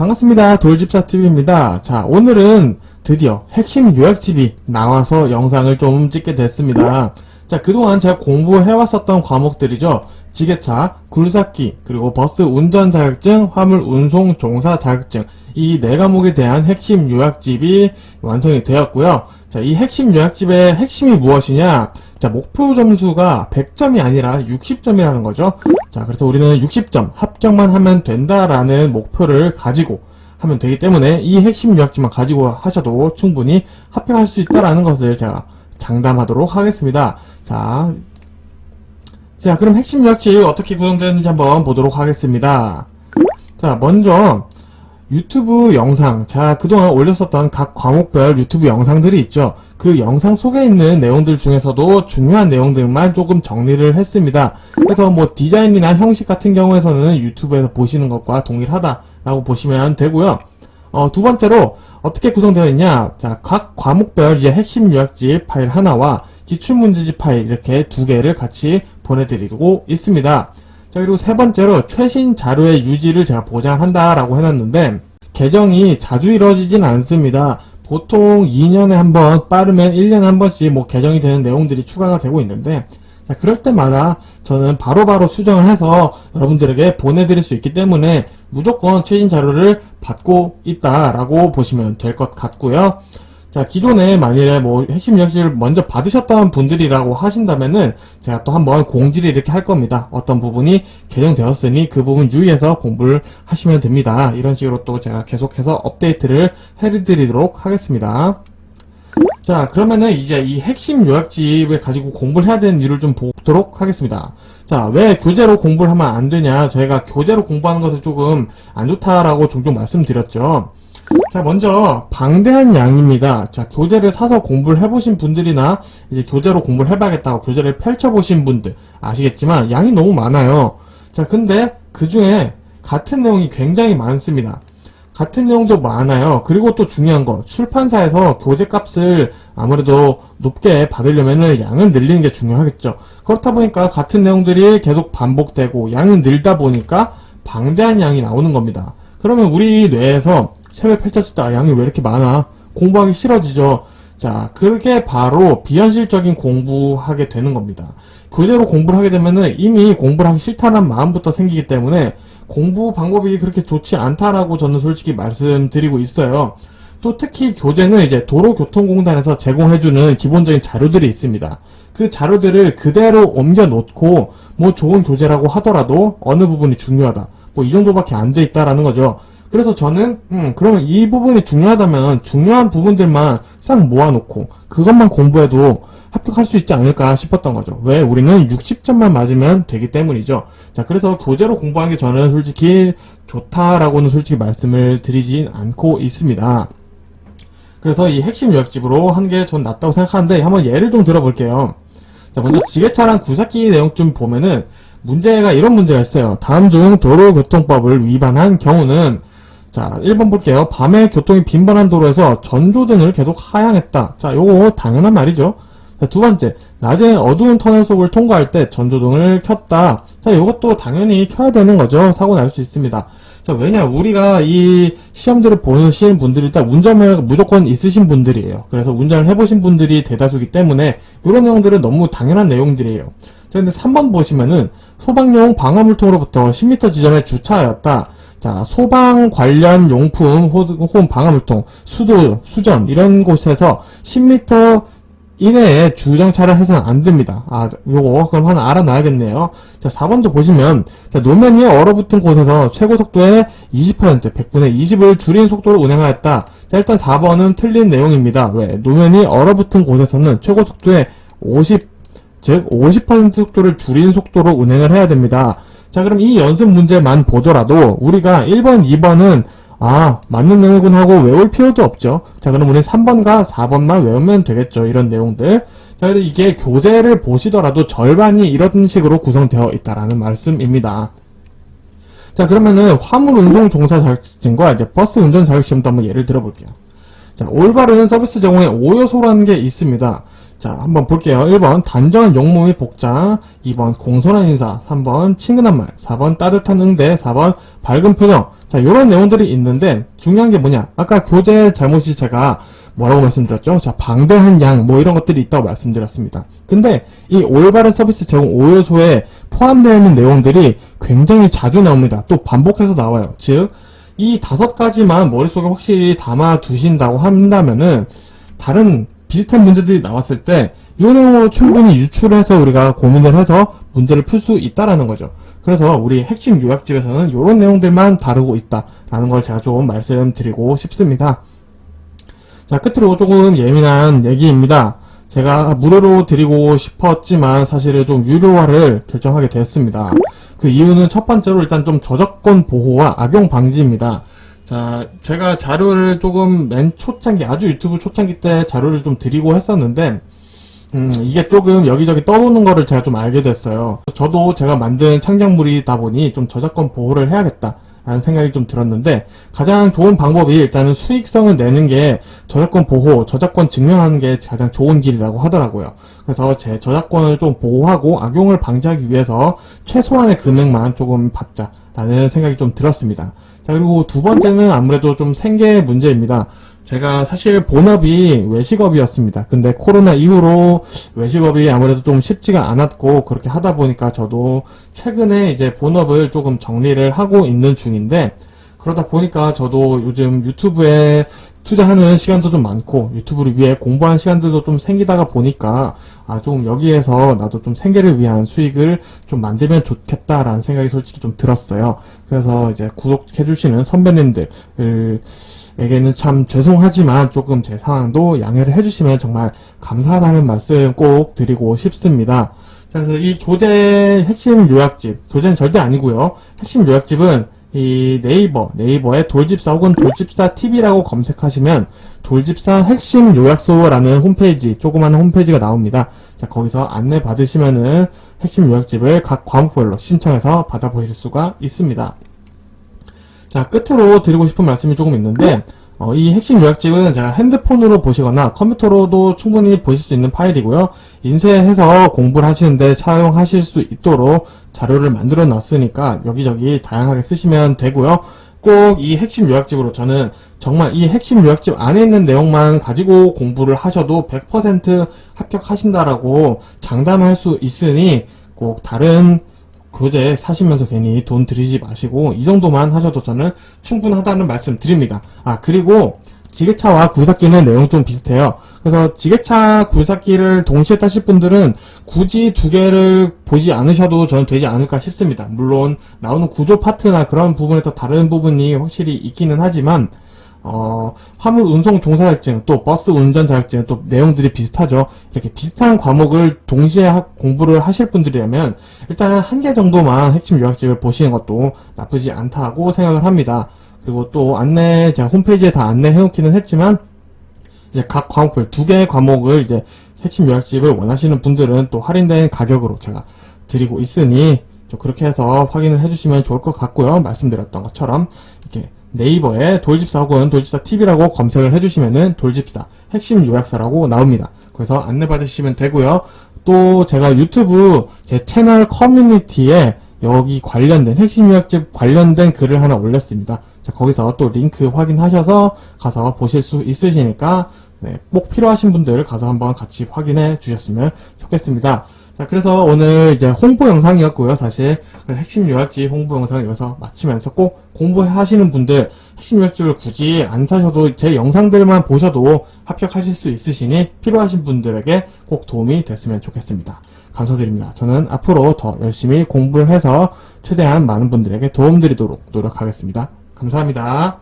반갑습니다. 돌집사TV입니다. 자, 오늘은 드디어 핵심 요약집이 나와서 영상을 좀 찍게 됐습니다. 자, 그동안 제가 공부해왔었던 과목들이죠. 지게차, 굴삭기, 그리고 버스 운전 자격증, 화물 운송 종사 자격증, 이 네 과목에 대한 핵심 요약집이 완성이 되었고요. 자, 이 핵심 요약집의 핵심이 무엇이냐? 자, 목표 점수가 100점이 아니라 60점이라는 거죠. 자, 그래서 우리는 60점 합격만 하면 된다라는 목표를 가지고 하면 되기 때문에 이 핵심 요약집만 가지고 하셔도 충분히 합격할 수 있다라는 것을 제가 장담하도록 하겠습니다. 자, 그럼 핵심 요약집 어떻게 구성되는지 한번 보도록 하겠습니다. 자, 먼저 유튜브 영상, 자, 그동안 올렸었던 각 과목별 유튜브 영상들이 있죠. 그 영상 속에 있는 내용들 중에서도 중요한 내용들만 조금 정리를 했습니다. 그래서 뭐 디자인이나 형식 같은 경우에서는 유튜브에서 보시는 것과 동일하다라고 보시면 되고요. 두 번째로 어떻게 구성되어 있냐? 자, 각 과목별 이제 핵심 요약집 파일 하나와 기출문제집 파일 이렇게 두 개를 같이 보내드리고 있습니다. 자, 그리고 세 번째로 최신 자료의 유지를 제가 보장한다라고 해놨는데 개정이 자주 이루어지진 않습니다. 보통 2년에 한 번, 빠르면 1년에 한 번씩 뭐 개정이 되는 내용들이 추가가 되고 있는데, 자, 그럴 때마다 저는 바로바로 수정을 해서 여러분들에게 보내드릴 수 있기 때문에 무조건 최신 자료를 받고 있다라고 보시면 될 것 같고요. 자, 기존에 만일에 뭐 핵심 요약집을 먼저 받으셨던 분들이라고 하신다면은 제가 또 한번 공지를 이렇게 할 겁니다. 어떤 부분이 개정되었으니 그 부분 유의해서 공부를 하시면 됩니다. 이런 식으로 또 제가 계속해서 업데이트를 해드리도록 하겠습니다. 자, 그러면은 이제 이 핵심 요약집을 가지고 공부를 해야 되는 이유를 좀 보도록 하겠습니다. 자, 왜 교재로 공부를 하면 안 되냐? 저희가 교재로 공부하는 것은 조금 안 좋다라고 종종 말씀드렸죠. 자, 먼저 방대한 양입니다. 자, 교재를 사서 공부를 해보신 분들이나 이제 교재로 공부를 해봐야겠다고 교재를 펼쳐보신 분들 아시겠지만 양이 너무 많아요. 자, 근데 그 중에 같은 내용이 굉장히 많습니다. 같은 내용도 많아요. 그리고 또 중요한 거, 출판사에서 교재 값을 아무래도 높게 받으려면은 양을 늘리는 게 중요하겠죠. 그렇다 보니까 같은 내용들이 계속 반복되고 양이 늘다 보니까 방대한 양이 나오는 겁니다. 그러면 우리 뇌에서 책을 펼쳤을 때 양이 왜 이렇게 많아? 공부하기 싫어지죠. 자, 그게 바로 비현실적인 공부하게 되는 겁니다. 교재로 공부를 하게 되면은 이미 공부를 하기 싫다는 마음부터 생기기 때문에 공부 방법이 그렇게 좋지 않다라고 저는 솔직히 말씀드리고 있어요. 또 특히 교재는 이제 도로교통공단에서 제공해주는 기본적인 자료들이 있습니다. 그 자료들을 그대로 옮겨 놓고 뭐 좋은 교재라고 하더라도 어느 부분이 중요하다. 뭐 이 정도밖에 안 돼 있다라는 거죠. 그래서 저는 그러면 이 부분이 중요하다면 중요한 부분들만 싹 모아놓고 그것만 공부해도 합격할 수 있지 않을까 싶었던 거죠. 왜? 우리는 60점만 맞으면 되기 때문이죠. 자, 그래서 교재로 공부하는 게 저는 솔직히 좋다라고는 솔직히 말씀을 드리진 않고 있습니다. 그래서 이 핵심 요약집으로 한 게 전 낫다고 생각하는데 한번 예를 좀 들어볼게요. 자, 먼저 지게차랑 굴삭기 내용 좀 보면은 문제가 이런 문제가 있어요. 다음 중 도로교통법을 위반한 경우는, 자, 1번 볼게요. 밤에 교통이 빈번한 도로에서 전조등을 계속 하향했다. 자, 요거 당연한 말이죠. 자, 두 번째, 낮에 어두운 터널 속을 통과할 때 전조등을 켰다. 자, 요것도 당연히 켜야 되는 거죠. 사고 날 수 있습니다. 자, 왜냐, 우리가 이 시험들을 보시는 분들이 일단 운전면허가 무조건 있으신 분들이에요. 그래서 운전을 해보신 분들이 대다수기 때문에 이런 내용들은 너무 당연한 내용들이에요. 자, 근데 3번 보시면은 소방용 방화물통으로부터 10m 지점에 주차하였다. 자, 소방 관련 용품 혹은 방화물통, 수도, 수전 이런 곳에서 10m 이내에 주정차를 해서는 안 됩니다. 아, 요거 그럼 하나 알아놔야겠네요. 자, 4번도 보시면, 자, 노면이 얼어붙은 곳에서 최고 속도의 20%, 100분의 20을 줄인 속도를 운행하였다. 자, 일단 4번은 틀린 내용입니다. 왜? 노면이 얼어붙은 곳에서는 최고 속도의 50% 속도를 줄인 속도로 운행을 해야 됩니다. 자, 그럼 이 연습 문제만 보더라도 우리가 1번, 2번은 맞는 내용이군 하고 외울 필요도 없죠. 자, 그럼 우리 3번과 4번만 외우면 되겠죠. 이런 내용들. 자, 그래서 이게 교재를 보시더라도 절반이 이런 식으로 구성되어 있다라는 말씀입니다. 자, 그러면은 화물 운송 종사 자격증과 이제 버스 운전 자격시험도 한번 예를 들어볼게요. 자, 올바른 서비스 제공의 5요소라는 게 있습니다. 자, 한번 볼게요. 1번 단정한 용모 및 복장, 2번 공손한 인사, 3번 친근한 말, 4번 따뜻한 응대, 4번 밝은 표정. 자, 요런 내용들이 있는데 중요한 게 뭐냐? 아까 교재 잘못이 제가 뭐라고 말씀드렸죠? 자, 방대한 양, 뭐 이런 것들이 있다고 말씀드렸습니다. 근데 이 올바른 서비스 제공 5요소에 포함되어 있는 내용들이 굉장히 자주 나옵니다. 또 반복해서 나와요. 즉, 이 5가지만 머릿속에 확실히 담아 두신다고 한다면은 다른 비슷한 문제들이 나왔을 때 이 내용을 충분히 유출해서 우리가 고민을 해서 문제를 풀 수 있다라는 거죠. 그래서 우리 핵심 요약집에서는 이런 내용들만 다루고 있다라는 걸 제가 좀 말씀드리고 싶습니다. 자, 끝으로 조금 예민한 얘기입니다. 제가 무료로 드리고 싶었지만 사실은 좀 유료화를 결정하게 됐습니다. 그 이유는 첫 번째로 일단 좀 저작권 보호와 악용 방지입니다. 자, 제가 자료를 조금 맨 초창기, 아주 유튜브 초창기 때 자료를 좀 드리고 했었는데, 이게 조금 여기저기 떠도는 거를 제가 좀 알게 됐어요. 저도 제가 만든 창작물이다 보니 좀 저작권 보호를 해야겠다 라는 생각이 좀 들었는데, 가장 좋은 방법이 일단은 수익성을 내는 게 저작권 보호, 저작권 증명하는 게 가장 좋은 길이라고 하더라고요. 그래서 제 저작권을 좀 보호하고 악용을 방지하기 위해서 최소한의 금액만 조금 받자라는 생각이 좀 들었습니다. 자, 그리고 두 번째는 아무래도 좀 생계 문제입니다. 제가 사실 본업이 외식업이었습니다. 근데 코로나 이후로 외식업이 아무래도 좀 쉽지가 않았고, 그렇게 하다 보니까 저도 최근에 이제 본업을 조금 정리를 하고 있는 중인데, 그러다 보니까 저도 요즘 유튜브에 투자하는 시간도 좀 많고, 유튜브를 위해 공부하는 시간들도 좀 생기다가 보니까, 좀 여기에서 나도 좀 생계를 위한 수익을 좀 만들면 좋겠다라는 생각이 솔직히 좀 들었어요. 그래서 이제 구독해주시는 선배님들에게는 참 죄송하지만 조금 제 상황도 양해를 해주시면 정말 감사하다는 말씀 꼭 드리고 싶습니다. 그래서 이 교재 핵심 요약집, 교재는 절대 아니고요. 핵심 요약집은 이 네이버에 돌집사 혹은 돌집사 TV라고 검색하시면 돌집사 핵심 요약소라는 홈페이지, 조그마한 홈페이지가 나옵니다. 자, 거기서 안내 받으시면은 핵심 요약집을 각 과목별로 신청해서 받아보실 수가 있습니다. 자, 끝으로 드리고 싶은 말씀이 조금 있는데, 이 핵심 요약집은 제가 핸드폰으로 보시거나 컴퓨터로도 충분히 보실 수 있는 파일이고요. 인쇄해서 공부를 하시는데 사용하실 수 있도록 자료를 만들어 놨으니까 여기저기 다양하게 쓰시면 되고요. 꼭 이 핵심 요약집으로 저는 정말 이 핵심 요약집 안에 있는 내용만 가지고 공부를 하셔도 100% 합격하신다라고 장담할 수 있으니 꼭 다른 교재 사시면서 괜히 돈 들이지 마시고 이 정도만 하셔도 저는 충분하다는 말씀 드립니다. 그리고 지게차와 굴삭기는 내용 좀 비슷해요. 그래서 지게차, 굴삭기를 동시에 타실 분들은 굳이 두 개를 보지 않으셔도 저는 되지 않을까 싶습니다. 물론 나오는 구조 파트나 그런 부분에서 다른 부분이 확실히 있기는 하지만 화물 운송 종사 자격증, 또 버스 운전 자격증, 또 내용들이 비슷하죠. 이렇게 비슷한 과목을 동시에 공부를 하실 분들이라면 일단은 한 개 정도만 핵심 요약집을 보시는 것도 나쁘지 않다고 생각을 합니다. 그리고 또 제가 홈페이지에 다 안내해 놓기는 했지만, 이제 각 과목별 2개의 과목을 이제 핵심 요약집을 원하시는 분들은 또 할인된 가격으로 제가 드리고 있으니, 좀 그렇게 해서 확인을 해주시면 좋을 것 같고요. 말씀드렸던 것처럼, 이렇게 네이버에 돌집사 혹은 돌집사 TV라고 검색을 해주시면은 돌집사 핵심 요약사라고 나옵니다. 그래서 안내받으시면 되고요. 또 제가 유튜브 제 채널 커뮤니티에 여기 관련된 핵심 요약집 관련된 글을 하나 올렸습니다. 자, 거기서 또 링크 확인하셔서 가서 보실 수 있으시니까 꼭 필요하신 분들 가서 한번 같이 확인해 주셨으면 좋겠습니다. 자, 그래서 오늘 이제 홍보 영상이었고요. 사실 핵심 요약집 홍보 영상을 여기서 마치면서 꼭 공부하시는 분들 핵심 요약집을 굳이 안 사셔도 제 영상들만 보셔도 합격하실 수 있으시니 필요하신 분들에게 꼭 도움이 됐으면 좋겠습니다. 감사드립니다. 저는 앞으로 더 열심히 공부를 해서 최대한 많은 분들에게 도움드리도록 노력하겠습니다. 감사합니다.